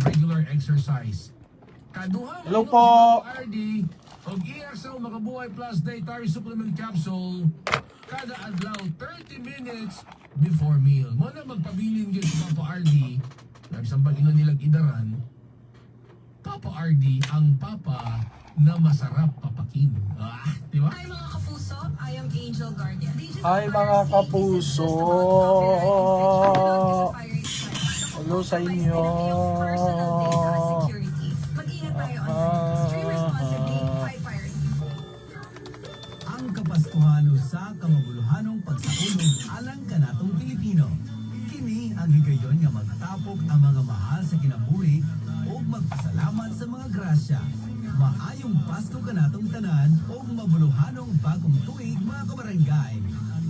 regular exercise. Kaduha Hello po. RD og EXL Makabuhay Plus Dietary Supplement Capsule kada adlaw 30 minutes before meal. Mo na magpabilin gyud sa Papa RD. Nagsampag ino nilang idaran. Papa RD ang papa na masarap papakin. Di ba? Hi mga kapuso, I am Angel Guardian. Hi mga kapuso. Hello sa inyo. Mag-ingat tayo online. Stream responsibly, high piracy. Ang Kapaskuhan sa kamabuluhanong pagsaulog alang kanatong Pilipino. Kini ang higayon nga magtapok ang mga mahal sa kinabuhi o magpasalamat sa mga grasya. Maayong Pasko kanatong tanan o mabuluhanong bagong tuig mga kabarangay.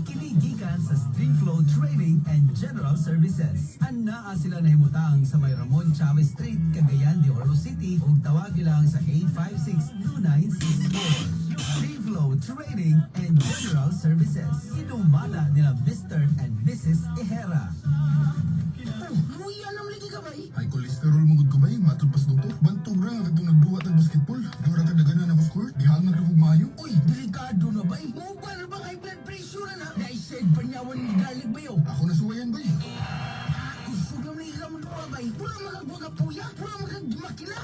Kini gikan sa Streamflow Trading and General Services. Anaa sila nahimutang sa may Ramon Chavez Street, Cagayan de Oro City ug tawag lang sa 856-2964. Streamflow Trading and General Services. Inumana nila Mr. and Mrs. Ehera. Muya naman lagi ka ba eh? Ay kolesterol mong ko ba eh, matod pas doktor. Bantog ra nga itong nagbuhat ng basketball. Dura ka daganan ako squirt, gihangag na kong mayo. Uy, delikado na ba eh? Mukha na ba high blood pressure na? Naised pa niyawan ni galig ba yun? Ako nasuwayan ba eh. Usog naman na ilang mga ba eh? Wala magagbuga puya, wala magagmakila.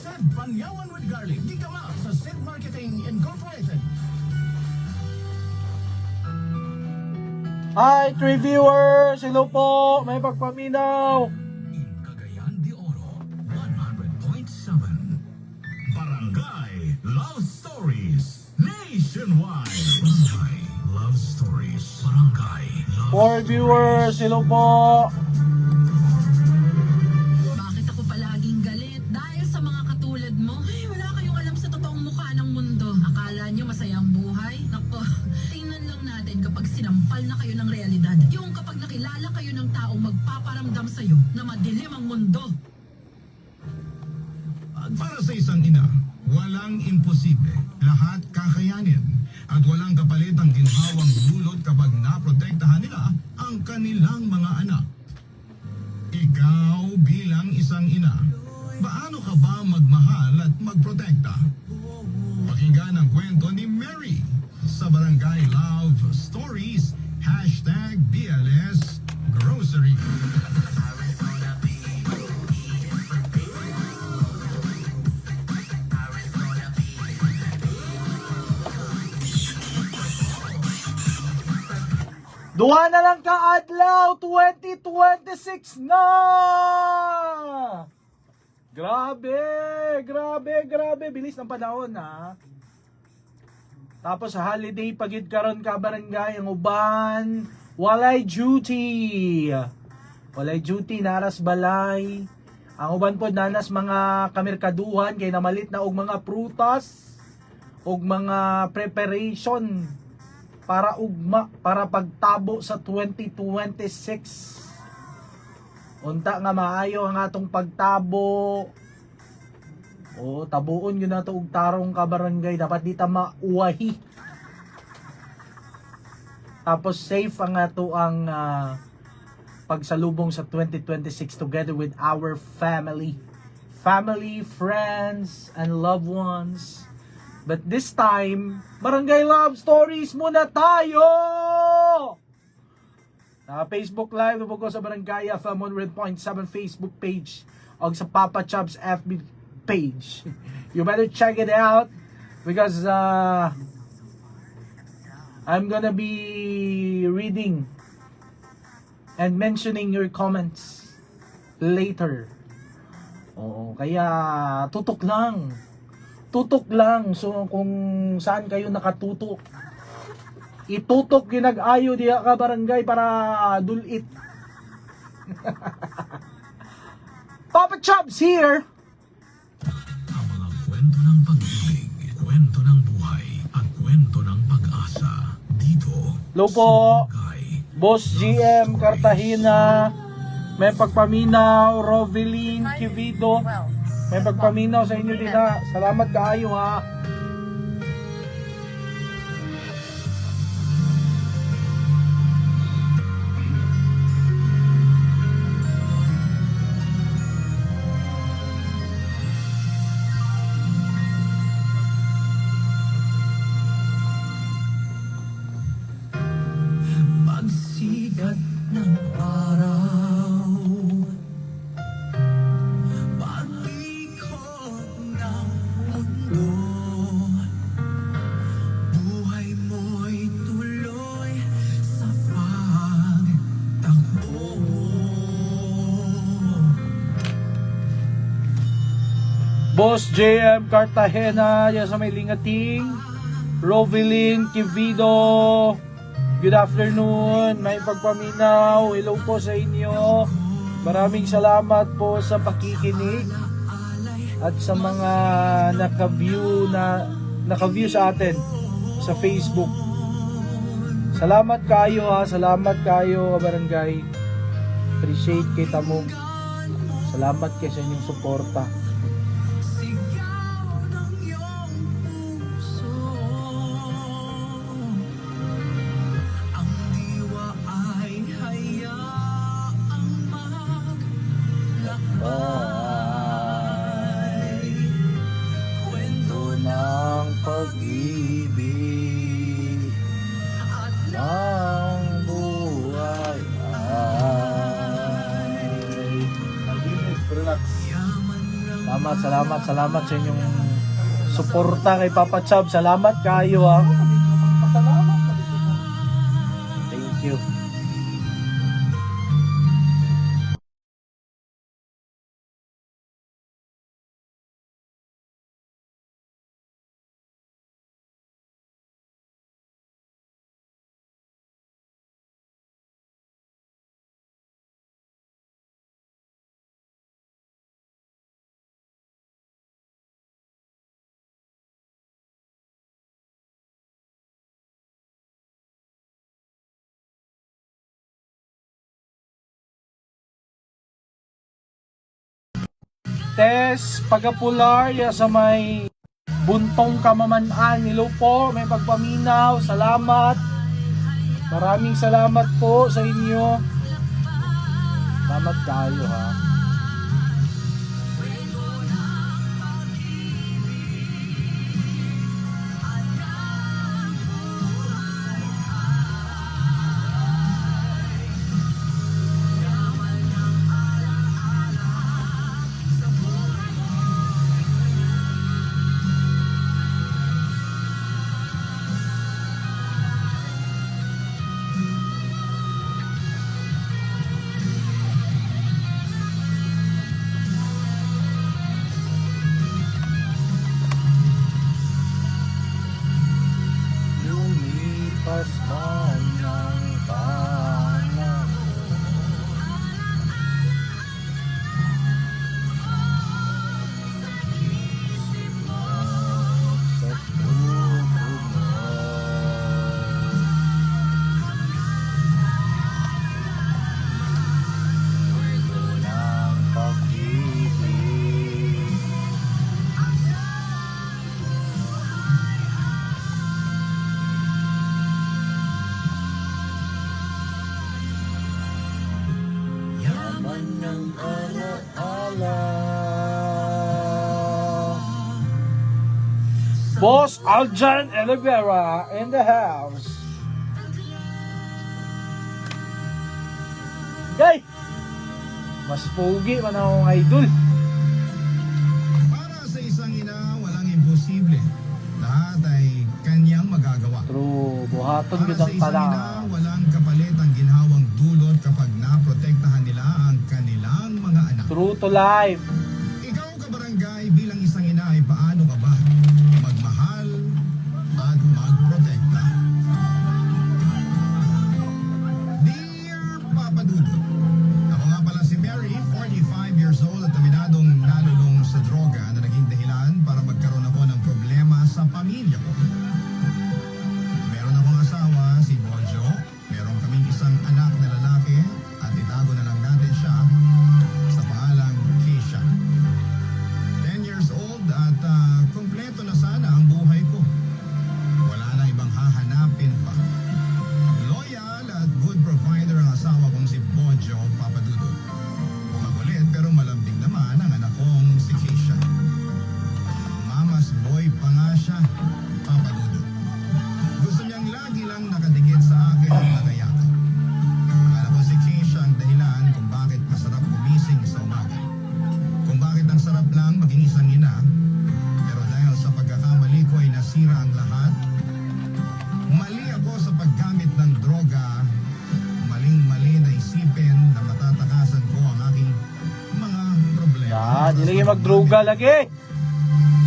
Sed Panyawan with Garlic. Di ka ma sa Sed Marketing Incorporated. Hi, 3 viewers! Hello po! May pagpaminaw! In Cagayan de Oro, 100.7. Barangay Love Stories Nationwide. Barangay Love Stories. Barangay Love 4 viewers! Hello po! Bakit ako palaging galit? Dahil sa mga katulad mo. Ay, wala kayong alam sa totoong mukha ng mundo. Akala nyo masaya ang buhay? Nako, tingnan lang natin kapag sinampal na kayo ng realidad. Yung kapag nakilala kayo ng taong magpaparamdam sa'yo na madilim ang mundo. Para sa isang ina, walang imposible. Lahat kakayanin. At walang kapalit ang ginhawang dulot kapag naprotektahan nila ang kanilang mga anak. Ikaw bilang isang ina, paano ka ba magmahal at magprotekta? Pakinggan ang kwento ni Mary sa Barangay Love Stories #BLS Grocery. Duha na lang ka adlaw 2026 na! Grabe, grabe, grabe. Bilis ng panahon ha. Tapos holiday pagid karon ka barangay ang uban. Walay duty. Walay duty naras balay. Ang uban pod nanas mga kamerkaduhan kay namalit na og mga prutas og mga preparation para ugma, para pagtabo sa 2026. Unta nga maayo ang atong pagtabo. O tabuon yun nato og tarong ka barangay, dapat di ta mauwahi. Tapos safe ang ato ang pagsalubong sa 2026 together with our family, friends and loved ones. But this time, Barangay Love Stories muna tayo! Facebook Live, ko sa Barangay FM 100.7 Facebook page o sa Papa Chubbs FB page. You better check it out because I'm gonna be reading and mentioning your comments later. Oo, kaya tutok lang. Tutok lang. So kung saan kayo nakatutok, itutok ginag-ayo diha ka barangay para dulit. Papa Chubbs here. Ang mga kwento ng pag-ibig, kwento ng buhay, at kwento ng pag-asa. Dito, Hello po. Barangay Boss GM Cartagena. May pagpaminaw. Rovelin Kivido. May pagpaminaw sa inyo din ha. Salamat kaayo ha. Boss JM Cartagena, yan sa may lingating. Rovilin Kivido, good afternoon. May pagpaminaw, hello po sa inyo. Maraming salamat po sa pakikinig at sa mga naka-view sa atin sa Facebook. Salamat kayo ha, salamat kayo barangay. Appreciate kita mo. Salamat kayo sa inyong suporta. Kwento ng pag-ibig at ng buhay ay relax. Salamat sa inyong suporta kay Papa Chab. Salamat kayo ha. Thank you. Tess Pagapular ya sa may Buntong Kamamanaan. Hello po, may pagpaminaw. Salamat. Maraming salamat po sa inyo. Salamat kayo ha. Lumipas man ang panahon, sa puso mo, kwento ng pag-ibig. Yaman ng alaala. Boss Aljan Olivera in the house. Gay! Mas pogi man akong idol. Para sa isang ina, walang imposible. Lahat ay kanyang magagawa. True, buhaton Para kita sa isang pala. ina, walang kapalit ang ginhawang dulot kapag naprotektahan nila ang kanilang mga anak. True to life. Ikaw kabarangay bilang isang ina ay paano ka ba magmahal at magprotekta? Dear Papa Dudo, ako nga pala si Mary, 45 years old at aminadong nalulong sa droga na naging dahilan para magkaroon ako ng problema sa pamilya ko. Meron akong asawa, si Bonjo. Meron kaming isang anak na lalaki at itago na lang natin siya sa pangalang Keisha. 10 years old at kompleto na sana ang buhay ko. Wala na ibang hahanapin pa. Loyal at good provider ang asawa kong si Bonjo, Papa Dudo. Makulit pero malambing naman ang anak kong si Keisha. Mama's boy pa nga siya, Papa Dudo. Gusto niyang lagi lang nakadikit sa akin at nakayakap. Akala ko si Keisha ang dahilan kung bakit masarap gumising sa umaga. Kung bakit ang sarap lang maging isang ina. Pero dahil sa pagkakamali ko ay nasira ang lahat. Mali ako sa paggamit ng droga. Maling-mali na isipin na matatakasan ko ang aking mga problema. Dili magdroga lagi.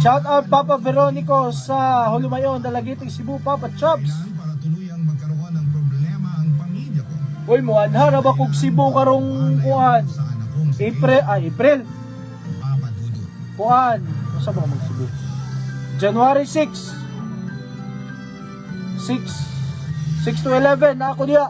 Shout out Papa Veronico sa Holumayon, Dalagiting, Cebu, Papa Chops. Kailangan para tuluyang magkaroon ng problema ang pamilya ko. Uy, muanhara ba kung Cebu karong kuan? Sa anak kong si April. Papa Dudut. Kuan. Masa ba mag Cebu? January 6 to 11 na ako diya.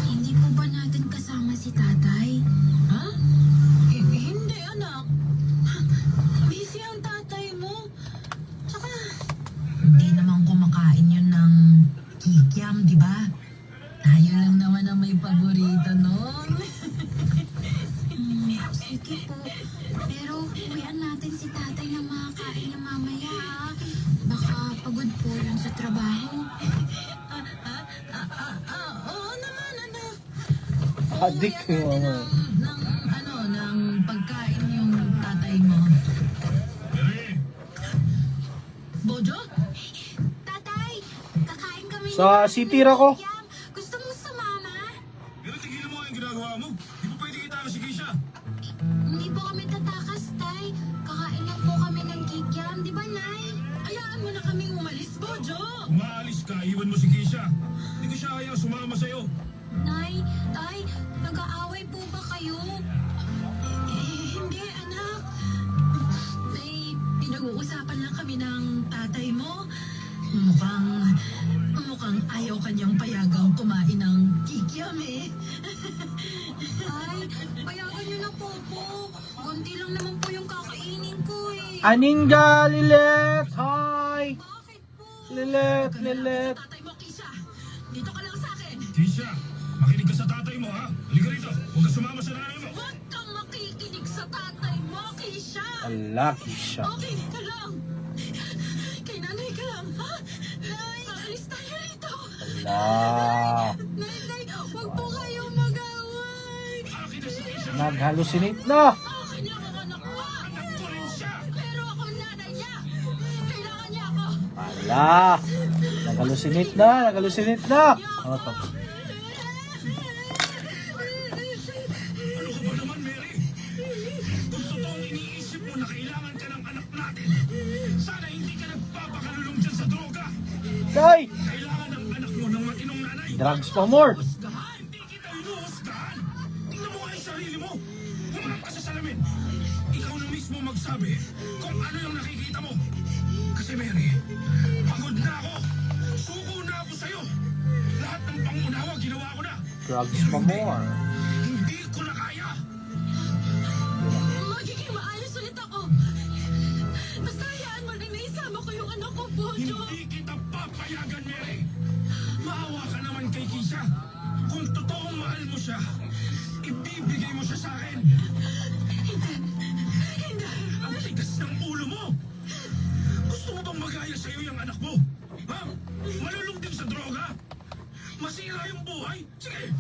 Hindi po ba natin kasama si tatay? Ha? Hindi, anak. Busy ang tatay mo. Tsaka, hindi naman kumakain yun ng kikiam, di ba? Tayo lang naman ang may paborito nun. Sige po. Pero uwian natin si tatay na makakain niya mamaya ha. Baka pagod po yun sa trabaho. Oo naman, anak. Adik mo. Ng pagkain yung tatay mo. Bojo? Tatay, kakain kami Sa ng- city ra ko. Yam. Gusto mo sumama? Pero tigilan mo ang ginagawa mo. Di ba pwede kita si Keisha? Hindi po kami tatakas, tay. Kakain lang po kami ng kikiam. Di ba, Nay? Hayaan mo na kaming umalis, Bojo. Umaalis ka, iwan mo si Keisha. Hindi ko siya ayaw sumama sa'yo. Nay, tay, nag-aaway po ba kayo? Hindi, anak. May pinag-uusapan lang kami ng tatay mo. Mukhang ayaw kanyang payagang kumain ng kikiam eh. Tay, payagan niyo na po po. Kunti lang naman po yung kakainin ko eh. Aninga, Lilet. Hi. Bakit po? Lilet, Huwag ka na lang Lilet. sa tatay mo, Kisha. Dito ka lang sa akin. Keisha, makinig ka sa tatay mo ha. Halika rito, huwag ka sumama sa nanay mo. Huwag kang makikinig sa tatay mo, Kisha. Lucky siya. Okay ka lang. Kay nanay ka lang, ha? Nay, alis tayo rito. Ala. Nay, huwag po kayong mag-away. Akin na si Keisha. Nag-hallucinate na. Akin lang ang anak ko. Anak ko rin siya. Pero ako nanay niya. Kailangan niya ako. Ala. Nag-hallucinate na. Nag-hallucinate na. Ano to? Ano ka ba naman, Mary? Kung totoong iniisip mo na kailangan ka ng anak natin, sana hindi ka nagpapakalulong dyan sa droga. Kay. Kailangan ng anak mo ng matinong nanay. Drugs pa more. Husgahan! Hindi kita inuhusgahan! Tingnan mo nga yung sarili mo! Humarap ka sa salamin! Ikaw na mismo magsabi kung ano yung nakikita mo! Kasi Mary, pagod na ako! Suko na ako sa'yo! Lahat ng pangunawa ginawa ko na! Drugs pa more. Hindi ko na kaya! Magiging maayos ulit ako. Basta hayaan mo lang na isama ko yung anak ko, Bojo. Hindi kita papayagan, Mary! Maawa ka naman kay Keisha! Kung totoong mahal mo siya, ibibigay mo siya sa akin! Hindi. Ang tigas ng ulo mo! Gusto mo bang magaya sa'yo yung anak mo? Ha? Malulong din sa droga? Masira yung buhay? Sige!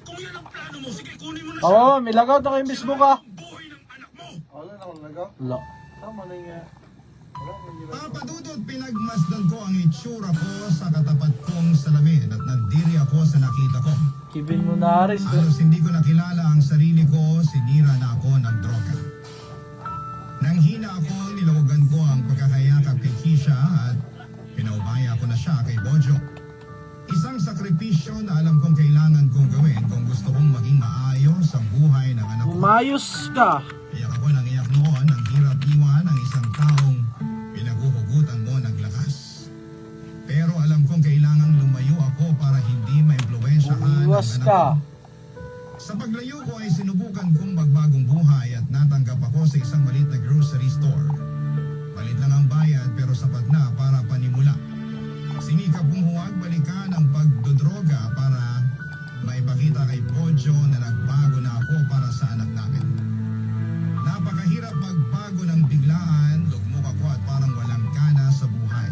Kung yan ang plano mo, sige, kunin mo na siya! Oo, may lagaw na kayo Facebook ah. Ang buhay ng anak mo! Wala. Tama na nga. Papa Dudut, pinagmasdan ko ang itsura ko sa katapat kong salamin at nandiri ako sa nakita ko. Kevin Munares. Halos hindi ko nakilala ang sarili ko, sinira na ako ng droga. Nang hina ako, nilawagan ko ang pagkakayakap kay Keisha at pinaubaya ko na siya kay Bojo. Isang sakripisyo na alam kong kailangan kong gawin kung gusto kong maging maayos ang buhay ng anak ko. Umayos ka. Iyak ako nang iyak noon, ang hirap iwan ang isang taong pinaguhugutan mo ng lakas. Pero alam kong kailangan lumayo ako para hindi maimpluwensyahan ang Umiwas anak ka. ko. Sa paglayo ko ay sinubukan kong magbagong buhay at natanggap ako sa isang maliit na grocery store. Malit lang ang bayad pero sapat na para panimula. Sinikap kong huwag balikan ang pagdodroga para maipakita kay Pojo na nagbago na ako para sa anak namin. Napakahirap magbago ng biglaan, lugmok ako at parang walang gana sa buhay.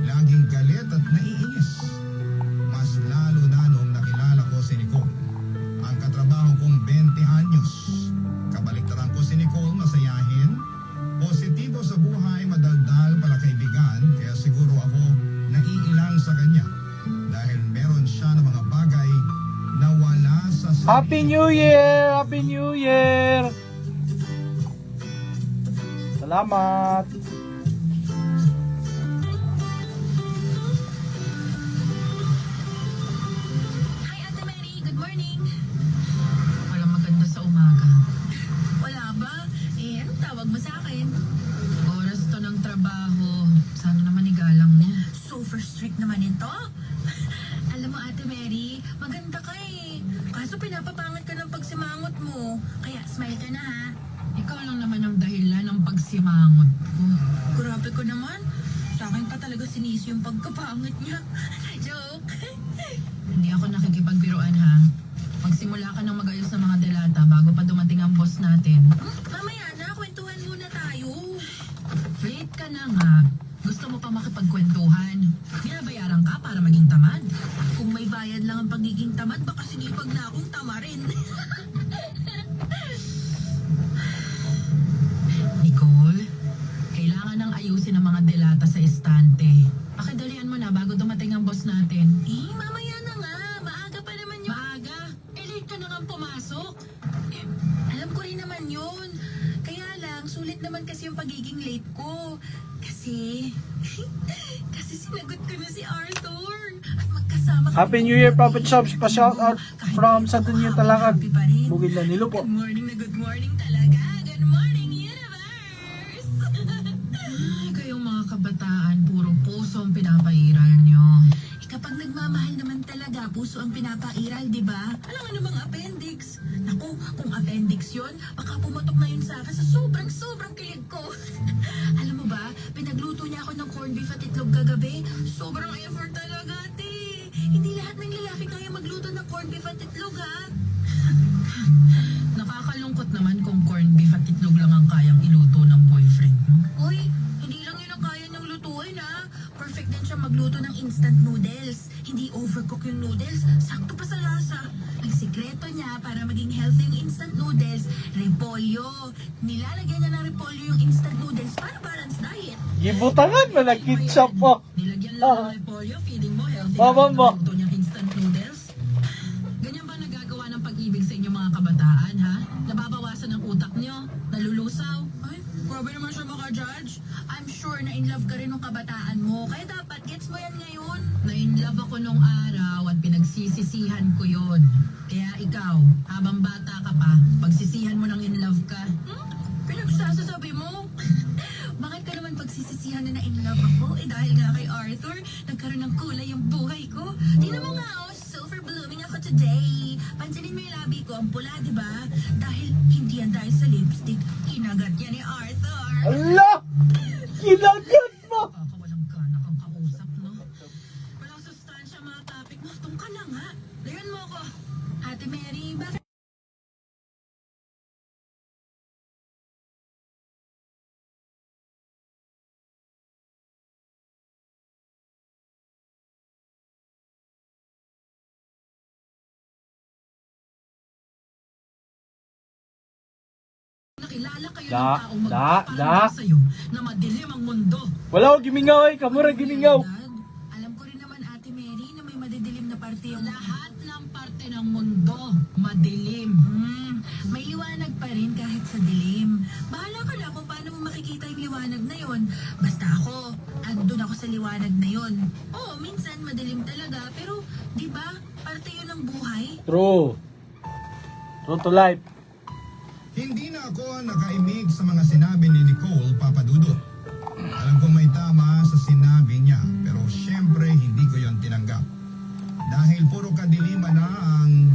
Laging galit at naiinis. Mas lalo na noong nakilala ko si Nicole. Ang katrabaho kong 20 anyos. Kabaliktaran ko si Nicole, masaya Happy New Year! Happy New Year! Salamat! Hi, Ate Mary. Good morning. Walang maganda sa umaga. Wala ba? Anong tawag mo sa akin? Oras to ng trabaho. Sana naman igalang mo. Super strict naman ito. Alam mo, Ate Mary, maganda ka eh. Kaso pinapapangat ka ng pagsimangot mo. Kaya smile ka na ha. Ikaw lang naman ang dahilan ng pagsimangot ko. Grabe ko naman. Sa akin pa talaga sinisi yung pagkapangat niya. Joke. Hindi ako nakikipagbiruan ha. Magsimula ka ng mag-ayos ng mga delata bago pa dumating ang boss natin. Mamaya na, kwentuhan muna tayo. Late ka na nga. Gusto mo pa makipagkwentuhan. Binabayaran ka para maging tamad. Kung may bayad lang ang pagiging tamad, baka sinipag na akong tamarin. Nicole, kailangan nang ayusin ang mga delata sa estante. Pakidalian mo na bago dumating ang boss natin. Mamaya na nga. Maaga pa naman yun. Maaga? Late ka na nga pumasok. Alam ko rin naman yun. Kaya lang, sulit naman kasi yung pagiging late ko. Kasi sinagot ko na si Arthur. At magkasama kami. Happy New Year, Papa Chops! Pa-shout out from Santo Niño, Talakad. Happy pa rin. Bukid na Nilo po. Good morning talaga. Good morning, universe! Ay, kayong mga kabataan, puro puso ang pinapairal nyo. Kapag nagmamahal naman talaga, puso ang pinapairal, di ba? Alam nga namang appendix. Naku, kung appendix yon, baka pumatok na yun sa akin sa sobrang kilig ko. Alam mo ba, pinagluto niya ako ng corned beef at itlog kagabi. Sobrang effort talaga, ate. Hindi lahat ng lalaki kaya magluto ng corned beef at itlog, ha? Nakakalungkot naman kung corned beef at itlog lang ang kayang iluto ng boyfriend mo. Uy, hindi lang yun ang kaya niyang lutuin, ha? Perfect din siya magluto ng instant noodles. Hindi overcook yung noodles, sakto pa sa lasa. Ang sikreto niya para maging healthy yung instant noodles, repolyo. Nilalagyan niya ng repolyo yung instant noodles para balance diet. Gibutangan mo na ketchup po. Nilagyan lang ng repolyo, feeding mo healthy Mama na mo. luto niyang instant noodles. Ganyan ba nagagawa ng pag-ibig sa inyong mga kabataan, ha? Nababawasan ang utak niyo, nalulusaw. Ay, grabe naman siya maka-judge. I'm sure na in love ka rin ng kabataan mo, kaya dapat gets mo yan ngayon. Na-in love ako nung araw at pinagsisisihan ko yon. Kaya ikaw, habang bata ka pa, pagsisihan mo nang in love ka. Pinagsasasabi mo? Bakit ka naman pagsisisihan na in love ako? Dahil nga kay Arthur, nagkaroon ng kulay yung buhay ko. Tingnan mo nga, super blooming ako today. Pansinin mo yung labi ko, ang pula, di ba? Dahil hindi yan dahil sa lipstick, kinagat yan ni Arthur. Allah! Kinagat mo! Kakawalang gana kang kausap, no? Walang sustansya mga topic mo. Tung ka na nga. Layan mo ako. Ate Mary, bakit? Nakilala kayo ng taong magpapalala sa'yo na madilim ang mundo. Wala ko gimingaw eh, kamura gimingaw. Alam ko rin naman, Ate Mary, na may madidilim na parte yung lahat ng parte ng mundo. Madilim. May liwanag pa rin kahit sa dilim. Bahala ka na kung paano mo makikita yung liwanag na yon. Basta ako, andun ako sa liwanag na yon. Oo, minsan madilim talaga, pero di ba, parte yun ng buhay. True. True to life. Hindi na ako nakaimig sa mga sinabi ni Nicole Papadudo. Alam kong may tama sa sinabi niya, pero syempre hindi ko yon tinanggap. Dahil puro kadiliman na ang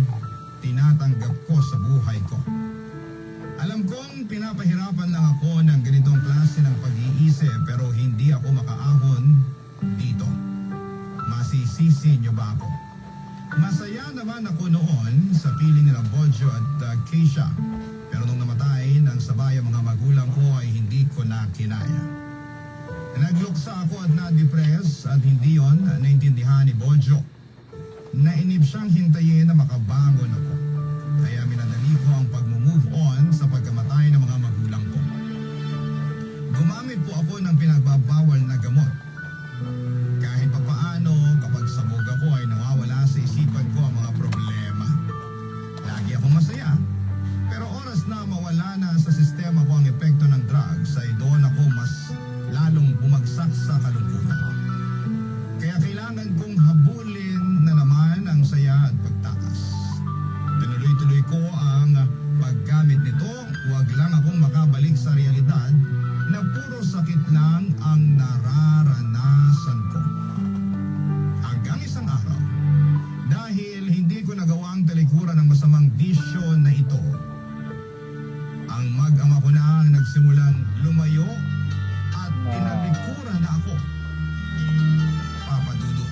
tinatanggap ko sa buhay ko. Alam kong pinapahirapan lang ako ng ganitong klase ng pag-iisip, pero hindi ako makaahon dito. Masisisi niyo ba ako? Masaya naman ako noon sa piling nila Bojo at Keisha. Pero nung namatay ng sabay ang mga magulang ko ay hindi ko na kinaya. Nagluksa ako at na-depress at hindi yon naintindihan ni Bojo. Nainip siyang hintayin na makabangon ako. Kaya minadali ko ang pag-move on sa pagkamatay ng mga magulang ko. Gumamit po ako ng pinagbabawal na gamot. Kahit papaano, kapag sabog ako ay nawawala sa isipan ko ang mga problema. Lagi sana sa sistema ko ang epekto ng drugs ay doon ako mas lalong bumagsak sa kalungkutan. Kaya kailangan kong habulin na naman ang saya at pagtaas. Tinuloy-tuloy ko ang paggamit nito, huwag lang akong makabalik sa realidad na puro sakit lang ang nararanasan ko. Hanggang isang araw, dahil hindi ko nagawa ang talikuran ng masamang bisyo na ito, ang mag-ama ko na ang nagsimulang lumayo at tinalikuran na ako. Papa Dudu.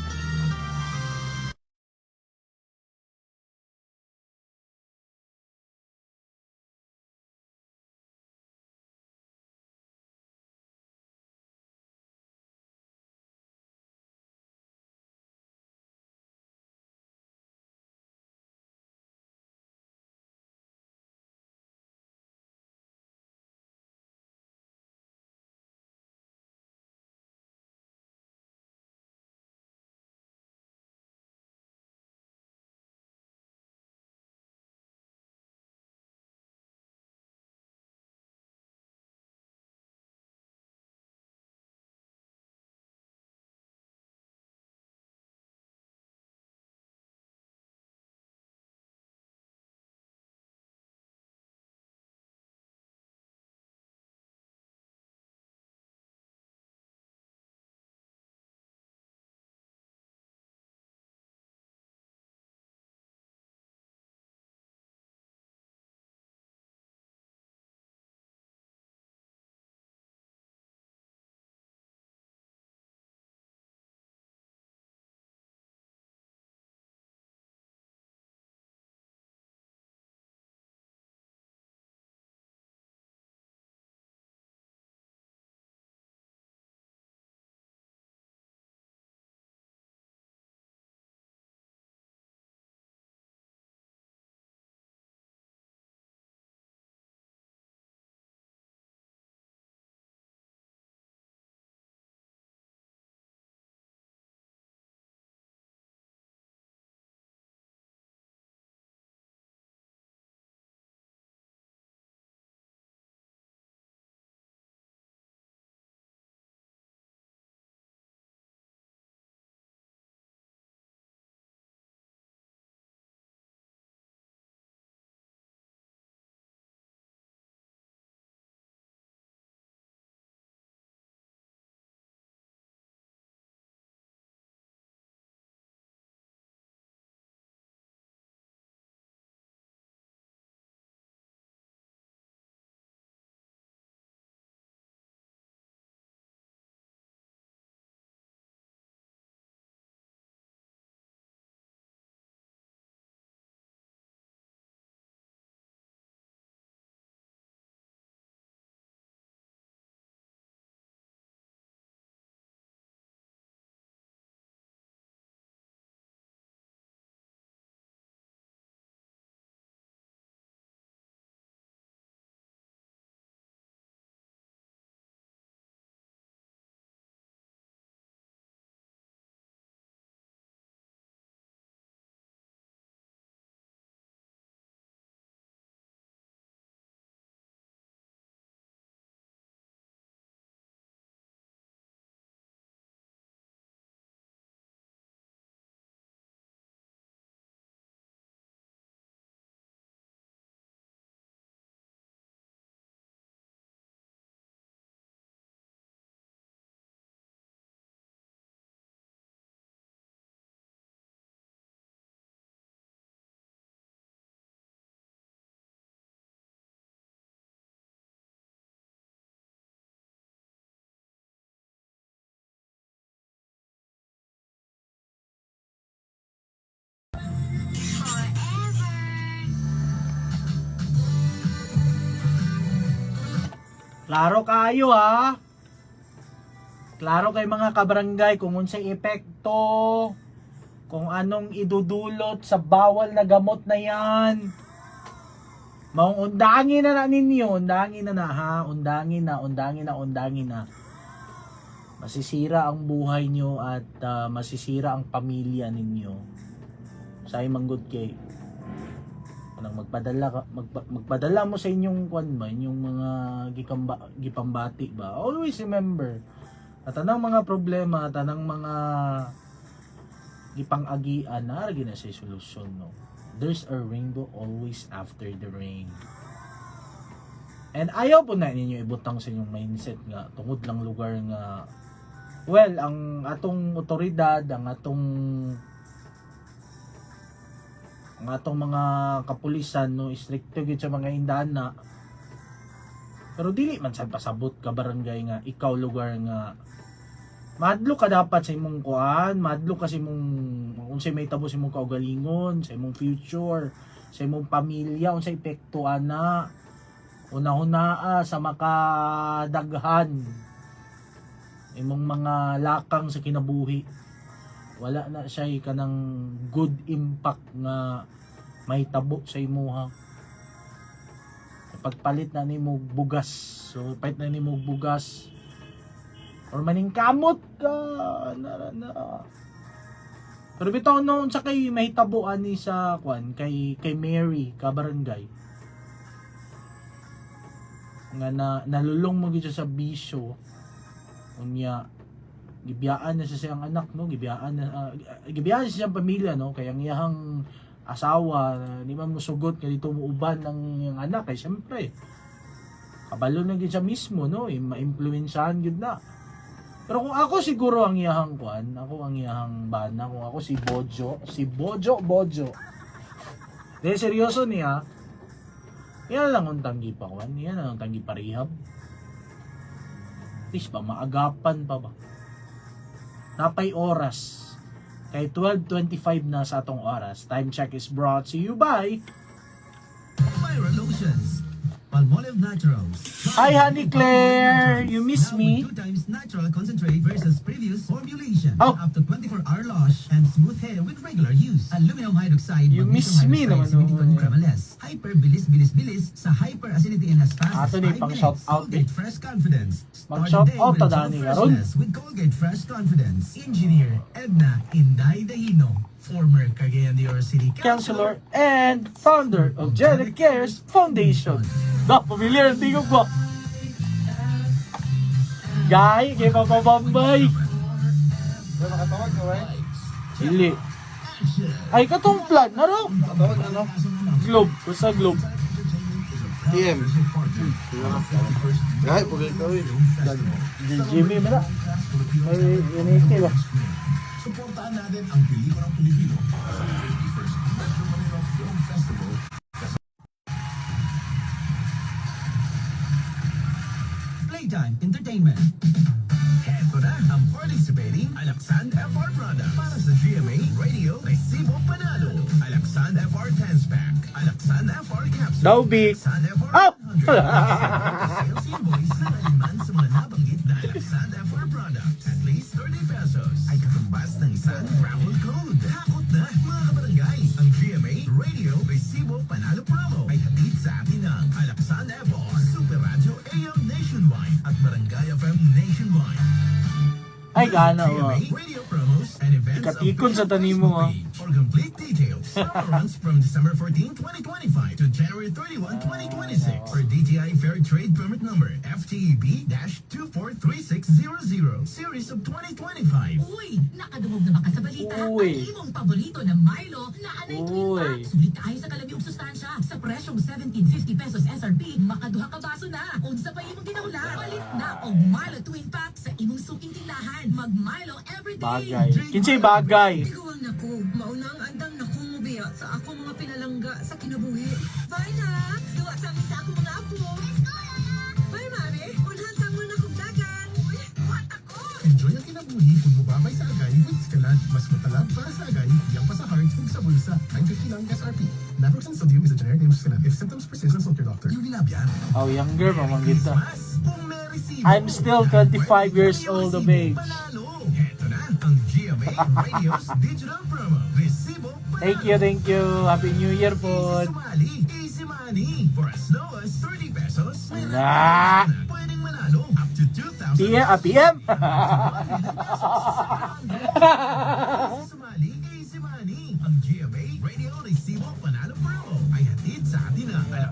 Klaro kayo ha. Klaro kay mga kabarangay kung unsay epekto, kung anong idudulot sa bawal na gamot na yan. Undangin na ninyo, undangin na ha, undangin na. Masisira ang buhay nyo at masisira ang pamilya ninyo. Say manggod kay. Kanang magpadala mo sa inyong kwan ba, inyong mga gipambati ba. Always remember, at tanang mga problema, tanang mga gipang-agian na na sa solusyon, no. There's a rainbow always after the rain. And ayaw po na ninyo ibutang sa inyong mindset nga tungod lang lugar nga well, ang atong otoridad, ang atong mga kapulisan, no, stricto gyud sa mga indana. Pero dili man sad pasabot ka barangay nga ikaw lugar nga madlo ka dapat sa imong kuan, madlo ka sa imong unsay may tabo sa imong kaugalingon, sa imong future, sa imong pamilya, unsay epekto ana. Una-una sa makadaghan imong mga lakang sa kinabuhi. Wala na siya kanang good impact nga may tabo sa imuha. Pagpalit na nimo bugas, so palit na nimo bugas or maning kamot ka na. Pero bitaw noon sa kay may tabo ani sa kwan kay Mary ka barangay nga nalulong mo gid siya sa bisyo unya gibiyaan na siya siyang anak, no, gibiyaan siya siyang pamilya, no, kaya ang iyang asawa di man musugot kay dito mo uban ng iyang anak kay syempre kabalo na gid siya mismo, no, ma-impluwensyahan gid na. Pero kung ako siguro ang iyang kwan, ako ang iyang bana, kung ako si Bojo de seryoso niya, yan lang ang tanggi pa kwan, yan ang tanggi pa rehab. At least ba maagapan pa ba? Napay oras. Kay 12:25 na sa atong oras. Time check is brought to you by Myra Lotions, Palmolive Naturals. Hi, Honey Claire! You miss Now me? with 2 times natural concentrate versus previous formulation. Oh. Up to 24-hour wash and smooth hair with regular use. Aluminum hydroxide, You miss me naman, similitol oh. cremaless. Hyper bilis sa hyper acidity and as fast Ato as ni 5 pang minutes. shout out, Colgate Fresh Confidence. Start Mag-shout the day out with ta true dani karon. freshness with Colgate Fresh Confidence. Engineer Edna Inday Dahino, former Cagayan de Oro City Counselor and founder of Janet Cares Foundation. Da, familiar ang tingog ko. Guy, kay Papa Bambay. Dili. Ay, katong plan na raw. Globe, basta globe. TM. Ay, pagay ka rin. Jimmy, mara. May yaniki ba? Suportahan natin ang pelikulang Pilipino sa 51st Metro Manila Film Festival. Playtime Entertainment. Heto na ang participating Alaksan FR product para sa GMA Radio Recibo Panalo. Alaksan FR 10 pack, Alaksan FR capsule, Daw, Big. Alaksan FR Oh! 100. Sales invoice na naliman sa mga nabanggit na Alaksan FR products. At least 30 pesos ay katumbas ng isang raffle code. Hakot na mga kabarangay. Ang GMA Radio Recibo Panalo promo ay hatid sa atin ng Alaksan FR, Super Radio AM Nationwide at Barangay FM Nationwide. Ay, gana mo. GMA radio promos and events Ikatikon sa of tanim mo, Facebook page. For complete details, summer runs from December 14, 2025 to January 31, 2026 for DTI Fair Trade Permit Number FTEB-243600 Series of 2025. Uy, nakadungog na ba ka sa balita? Uy. Ang imong paborito na Milo na anay Uy. pack. Sulit kayo sa kalamiong sustansya. Sa presyong 17.50 pesos SRP, makaduha ka baso na. Unsa pa imong ginahula? Palit na og Milo Twin Pack sa imong suking tindahan. Mag Milo everyday. Bagay. Kinsay bagay. Tiguan na ko. Mauna ang andam na kong mubiya sa ako mga pinalangga sa kinabuhi. Bye na! Duwa sa amin sa ako mga apo. Let's go, Lola! Bye, Mare! Unhan sa muna kong dagan. Uy, what ako? Enjoy ang kinabuhi kung mababay sa agay with Scalat. Mas matalag para sa agay, yang pa sa heart kung sa bulsa. 950 lang SRP. Naproxen sodium is a generic name of Scalat. If symptoms persist, consult your doctor. Yung ginabyan. Oh, younger, mamang kita. Mas, kung may resibo, I'm still 25 years old of age. Panalo. Heto na ang GMA Radio's digital promo. Resibo Panalo. Thank you. Happy New Year po. Easy money. For as low as 30 pesos. Wala. Pwedeng manalo up to 2,000. PM? Sumali, easy money. Ang GMA Radio Resibo Panalo promo ay hatid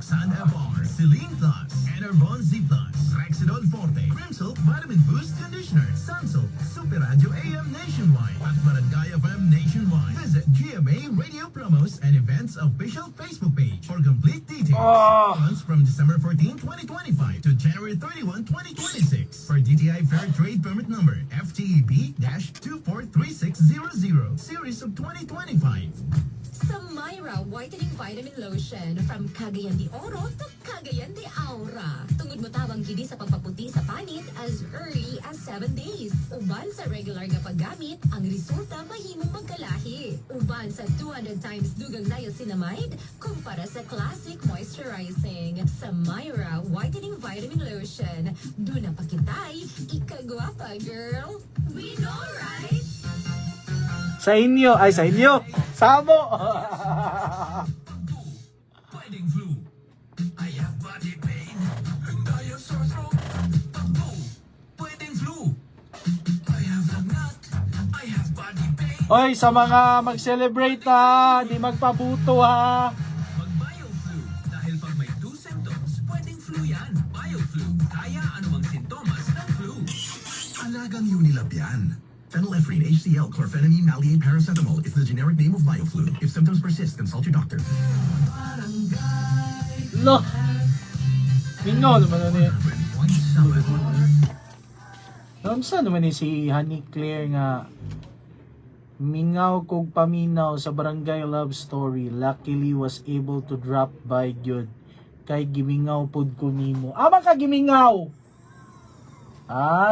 San FR, Celine Plus, Enervon Z Plus, Rexidol Forte, Crimsol Vitamin Boost Conditioner, Sunsol, Super Radio AM nationwide, at Barangay FM nationwide. Visit GMA Radio Promos and Events official Facebook page for complete details. Runs from December 14, 2025 to January 31, 2026. For DTI Fair Trade Permit Number FTEB-243600, Series of 2025. Sa Myra Whitening Vitamin Lotion from Cagayan de Oro to Cagayan de Aura. Tungod mo tawang gidi sa pagpaputi sa panit as early as 7 days. Uban sa regular nga paggamit, ang resulta mahimong magkalahi. Uban sa 200 times dugang niacinamide kumpara sa classic moisturizing. Sa Myra Whitening Vitamin Lotion, doon na pakitay, ikagwapa girl. We know, right? Sa inyo, sa mo. Pwedeng flu. I have body pain. Tayo sore throat. Takbo. Pwedeng flu. I have lagnat. I have body pain. Oy, sa mga mag-celebrate ha, di magpabuto ha. Mag-BioFlu. Dahil pag may 2 symptoms, pwedeng flu yan. BioFlu. Kaya anumang sintomas ng flu. Alagang Unilab yan. Phenylephrine, HCl, chlorphenamine, maleate, paracetamol is the generic name of BioFlu. If symptoms persist, consult your doctor. Lo. Mingaw naman ano eh. Namsa naman eh si Honey Claire nga mingaw kog paminaw sa Barangay Love Story. Luckily was able to drop by gyud. Kay gimingaw pod ko nimo. Ama ka gimingaw.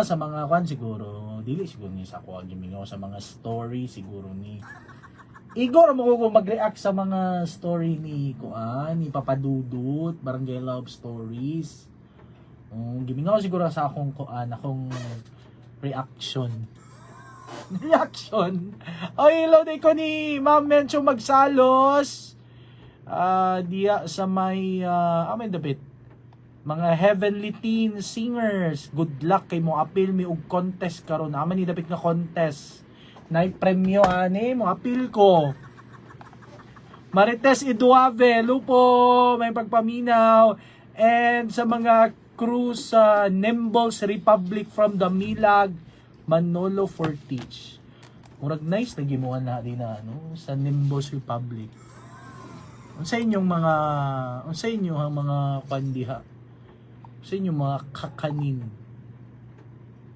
Sa mga kwan siguro. Dili siguro ni sa ako gimingaw sa mga story siguro ni Igor mo ko mag-react sa mga story ni kuan ni Papadudut, Barangay Love Stories. Gimingaw siguro sa akong kuan, akong reaction. Ay, hello day ko ni Ma'am Mencho Magsalos. Diya sa may may dapit. Mga Heavenly Teen Singers, good luck kay mo apil mi og contest karon. Aman ni dapit nga contest. Nay premyo ani mo apil ko. Marites Iduave, lupo, may pagpaminaw, and sa mga crew sa Nimbles Republic from the Milag, Manolo Fortich. Murag nice na gimuan na din na sa Nimbles Republic. Unsa inyong mga pandiha? Sa inyong mga kakanin,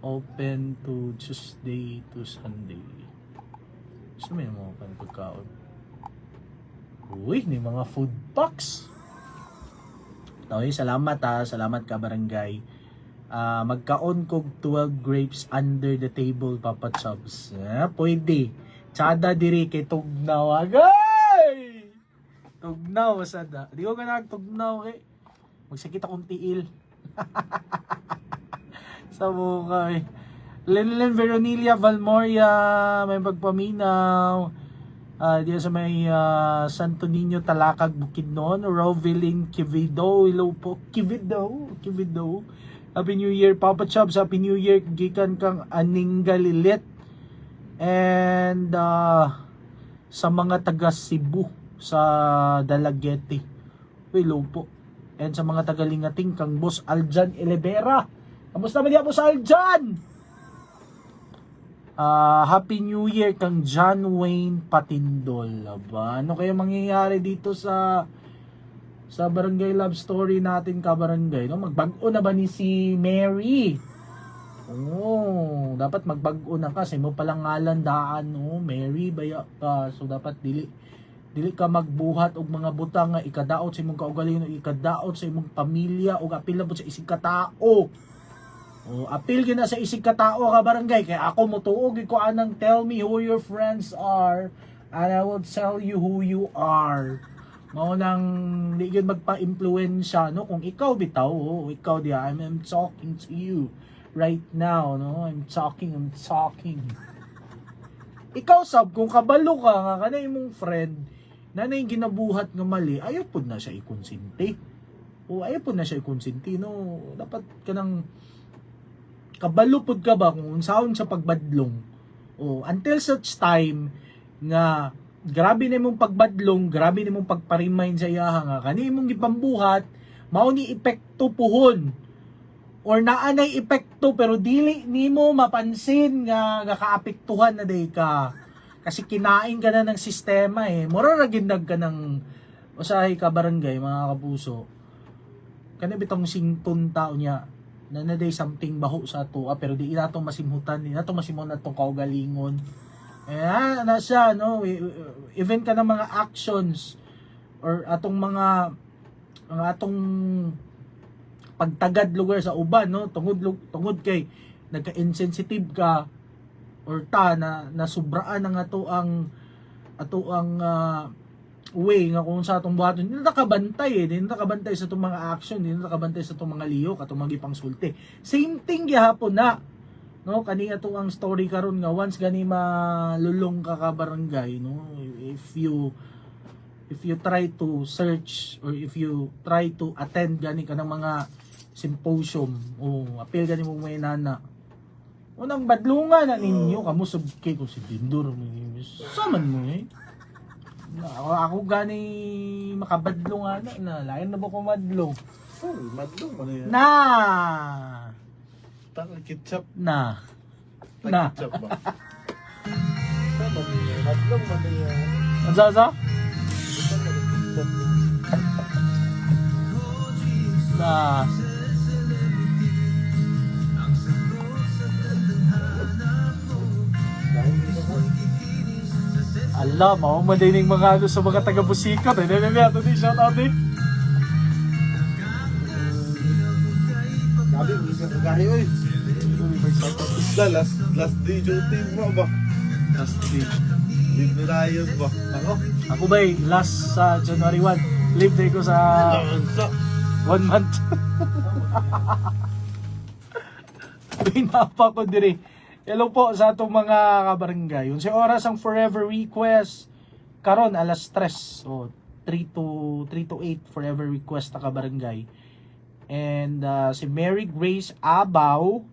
open to Tuesday to Sunday. So may mga pagkaon. Uy, may mga food packs. Okay, salamat salamat ka barangay. Magkaon kog 12 grapes under the table, Papa Chubs. Pwede. Tsada diri kay tugnaw agay. Tugnaw sada. Di ko ka nagtugnaw kay magsakit akong tiil. Sa mukha eh. Lenlen Veronelia Valmoria, may pagpaminaw. Diyan sa may Santo Niño Talakag Bukidnon, Rovilin Kivido, hello po. Kivido. Happy New Year, Papa Chubs. Happy New Year, gikan kang aning galilit. And sa mga taga Cebu, sa Dalagete, hello po. And sa mga tagalingating kang Boss Aljan Elevera. Kamusta naman diya Boss Aljan? Happy New Year kang John Wayne Patindol. Aba, ano kaya mangyayari dito sa Barangay Love Story natin ka barangay? No? Magbago na ba ni si Mary? Dapat magbago na kasi mo palang ngalan daan, Mary baya ka. So dapat dili ka magbuhat og mga butang nga ikadaot sa imong kaugalingon, ikadaot sa imong pamilya og apil na sa isig katao. Apil gyud na sa isig katao ka barangay kay ako motuog ko anang tell me who your friends are and I will tell you who you are. Mao nang di gyud magpa-impluwensya kung ikaw bitaw, ikaw dia I'm talking to you right now, I'm talking. Ikaw sab kung kabalo ka nga kanay imong friend nanay ginabuhat nga mali, ayaw po na siya ikonsinti. Dapat ka nang kabalupod ka ba kung saan sa pagbadlong. Until such time nga grabe na mong pagbadlong, grabe na mong pagpa-remind sa iyaha nga kani imong gipambuhat mao ni epekto puhon or naanay epekto pero dili nimo mapansin nga kaapektuhan na day ka kasi kinain ka na ng sistema mura ra gindag ka ng usahay ka barangay mga kapuso kani bitong sington tao niya na naday something baho sa ato pero di natong masimhutan di natong masimon natong kaugalingon na siya no even ka ng mga actions or atong mga atong pagtagad lugar sa uban no tungod kay nagka-insensitive ka or ta na nasubraan ang ato ang way nga kung sa atong buhaton hindi nakabantay hindi nakabantay sa atong mga action hindi nakabantay sa atong mga liyok atong mga ipangsulti same thing gihapon na no kani ato ang story karon nga once gani malulong ka ka barangay no if you try to search or if you try to attend gani ka ng mga symposium o appeal gani mo may nana unang badlungan na ninyo kamo subkay ko si Dindur saman mo ako gani makabadlong na lain na ba ko madlong Madlong mo na yan. na Taka ketchup. na Ketchup ba? Tama mo yan. Madlong mo na yan. Anza na ala, mao madining mga sa mga taga-busikat ato di shout out Sabi, bisa ka kayo eh. Isla, last day duty mo ba? Last day. Leave na tayo ba? ako ba last sa January 1 leave day ko sa 1 month pinapa ko diri. Hello po sa atong mga kabarangay. Yung si oras ang forever request karon alas 3. So 3 to 8 forever request ta kabarangay. And si Mary Grace Abaw,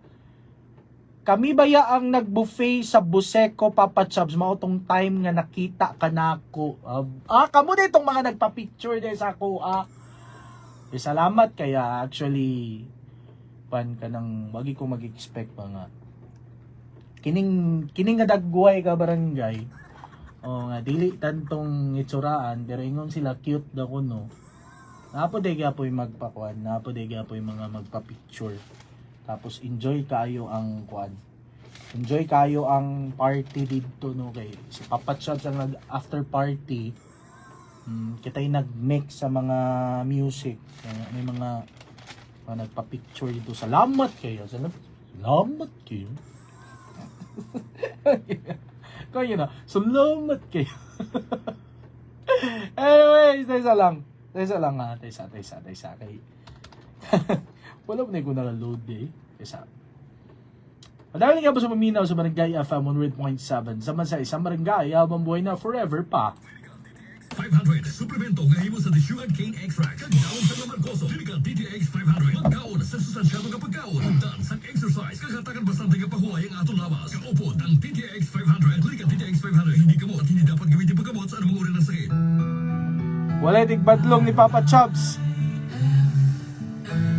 kami baya ang nagbuffet sa Buseco Papa Chubs mao tong time nga nakita ka nako. Kamo na itong mga nagpa-picture din sa ako. Salamat kaya actually pan ka nang wagi ko mag-expect mga kining nga dagway ka barangay nga dili tantong itsuraan pero ingon sila cute daw kuno napo day gapoy magpakuan napo day gapoy mga magpa-picture tapos enjoy kayo ang party dito no kay si Papa Chops ang after party kita'y nag-mix sa mga music may mga nagpa-picture dito salamat kayo kaya na, salamat kayo. Anyways, taysa lang ha, taysa kay wala mo na ko naka-load taysa. Madami nga ba sa maminaw sa Barangay FM 100.7 Zaman sa isang barangay, habang buhay na forever pa 500 suplemento ngahimo sa tissue and cane extract kagdaon sa Marcoso Clinical DTX 500 magkaon sa sustansyado nga pagkaon ugdan sa exercise kagatakan bastante nga pahuway ang atong lawas kaupod ang DTX 500 Clinical DTX 500 hindi kamot at hindi dapat gamitin pagkamot sa anumang uri ng sakit wala tigbatlong ni Papa Chops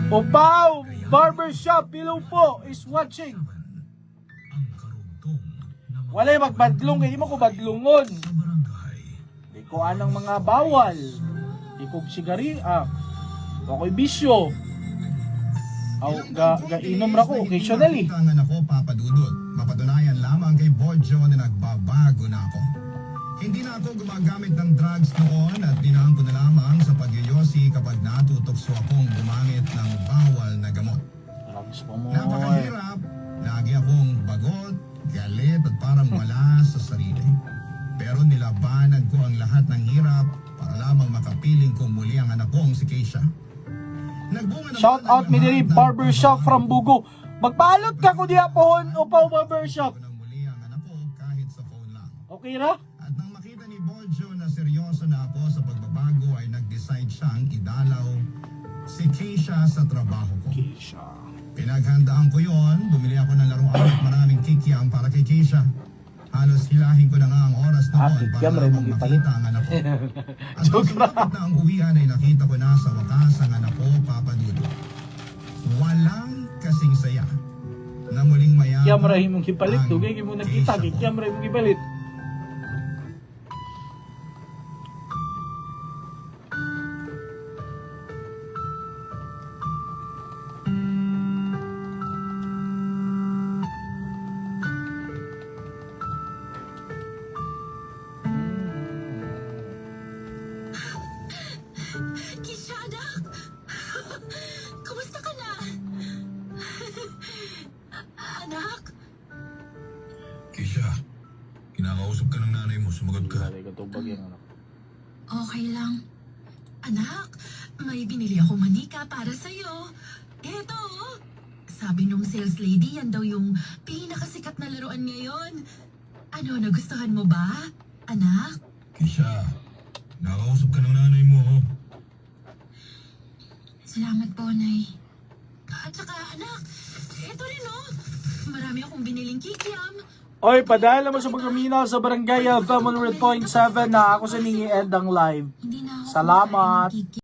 Opaw Barbershop Pillow po is watching wala magbadlong hindi mo ko badlungon ko anang mga bawal ikog sigari ako'y bisyo inom ra ko occasionally Tangan ako papadudot mapatunayan lamang kay Bodjo na nagbabago na ako hindi na ako gumagamit ng drugs noon at tinaan ko na lamang sa pagyoyosi kapag natutokso akong gumamit ng bawal na gamot napakahirap lagi akong bagot galit at parang wala sa sarili pero nilabanan ko ang lahat ng hirap para lamang makapiling ko muli ang anak kong si Keisha. Shout out mi diri Barbershop from Bugo. Magpaalot ka ko diha pohon Upaw Barbershop. Muli ang anak ko kahit sa phone lang. Okay ra? At nang makita ni Bodjo na seryoso na ako sa pagbabago ay nag-decide siyang idalaw si Keisha sa trabaho ko. Pinaghandaan ko yon, bumili ako ng laruan at maraming kikiam para kay Keisha. Halos hilahin ko na nga ang oras noon kikiam para rin lamang mong ipalit. makita ang anak ko. At nang sumapit na ang uwian ay nakita ko na sa wakas ang anak ko, Papa Dudut. Walang kasing saya na muling mayabang Kiam rahim mong ipalit. ang Dugay mo nakita. keisha ko. Kiam rahim mong ipalit. Kisha, anak! Kumusta ka na? Anak? Keisha, kinakausap ka ng nanay mo, sumagot ka. Kaya katubag yan, anak. Okay lang. Anak, may binili akong manika para sa'yo. Eto, oh. Sabi nung sales lady, yan daw yung pinakasikat na laruan ngayon. Ano, nagustuhan mo ba, anak? Keisha, kinakausap ka ng nanay mo. Salamat po, Nay. At saka, anak, eto rin, oh. Marami akong biniling kikiam. Oy, padala mo sa pagkaminaw sa Barangay FM 100.7 na ako sa ningi end ang live. Hindi na ako Salamat. kumakain ng kiki.